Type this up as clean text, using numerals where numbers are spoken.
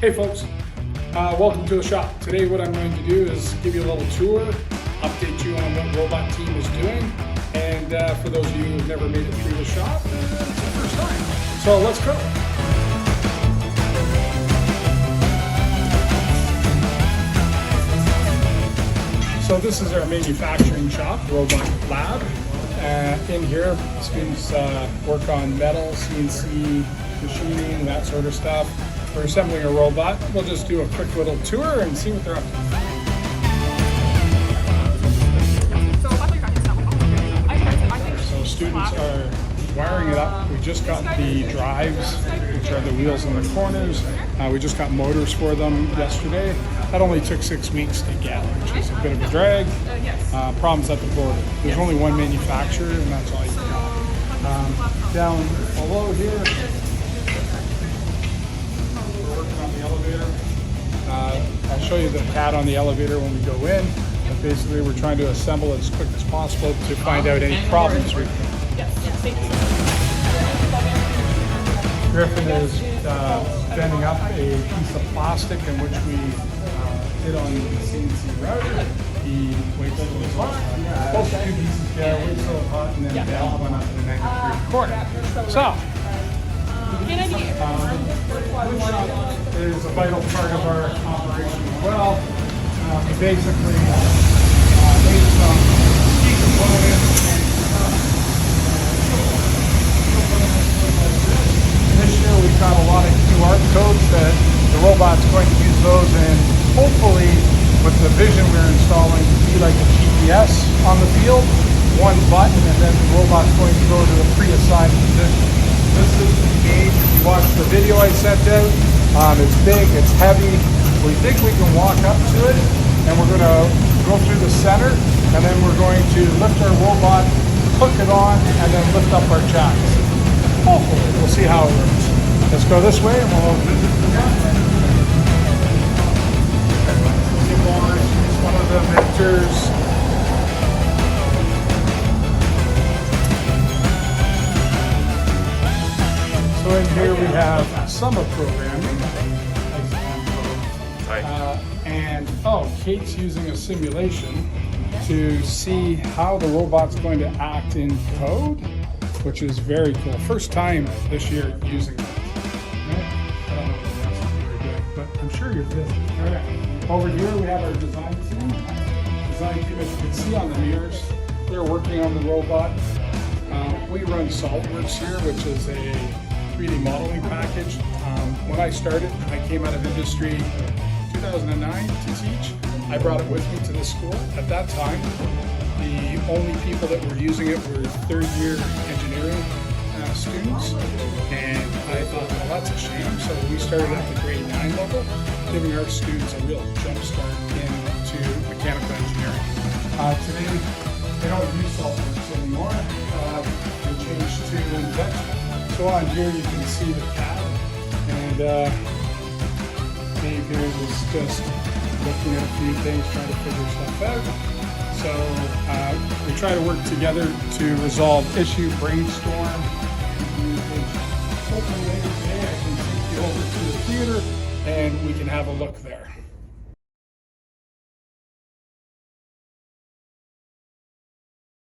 Hey folks, welcome to the shop. Today what I'm going to do is give you a little tour, update you on what Robot Team is doing, and for those of you who've never made it through the shop, it's the first time. So let's go. So this is our manufacturing shop, Robot Lab. In here, students work on metal, CNC, machining, that sort of stuff. We're assembling a robot. We'll just do a quick little tour and see what they're up to. So students are wiring it up. We just got the drives, which are the wheels in the corners. We just got motors for them yesterday. That only took 6 weeks to get, which is a bit of a drag. Problems at the border. There's only one manufacturer, and that's all you got. Down below here, we're working on the elevator. I'll show you the CAD on the elevator when we go in. But basically, we're trying to assemble as quick as possible to find out any problems we've got. Griffin is bending up a piece of plastic in which we did on the CNC router. He waits till it's hot, pulls the 2 pieces together, waits till it's hot, and then bends one up to the 90-degree corner. So, woodshop is a vital part of our operation as well. We basically made some key components. This year we've got a lot of QR codes that the robot's going to use those, and hopefully with the vision we're installing to be like a GPS on the field, one button, and then the robot's going to go to the pre-assigned position. This is the gauge. If you watch the video I sent out, it's big, it's heavy. We think we can walk up to it, and we're going to go through the center, and then we're going to lift our robot, hook it on, and then lift up our jacks. Hopefully, we'll see how it works. Let's go this way, and we'll visit the ground. One of the mentors. So in here we have summer programming. And Kate's using a simulation to see how the robot's going to act in code, which is very cool. First time this year using it. I don't know if the rest is very good, but I'm sure you're busy. All right. Over here we have our design team. Design team, as you can see on the mirrors, they're working on the robot. We run SolidWorks here, which is a 3D modeling package. When I started, I came out of industry 2009 to teach. I brought it with me to the school. At that time, the only people that were using it were third-year engineering students, and I thought, well, that's a shame. So we started at the grade 9 level, giving our students a real jump start into mechanical engineering. Today, they don't use SolidWorks anymore. They changed to Invention. So on here, you can see the CAD, and Dave here is just looking at a few things, trying to figure stuff out. So we try to work together to resolve issue, brainstorm, and communication. Hopefully later today I can take you over to the theater and we can have a look there.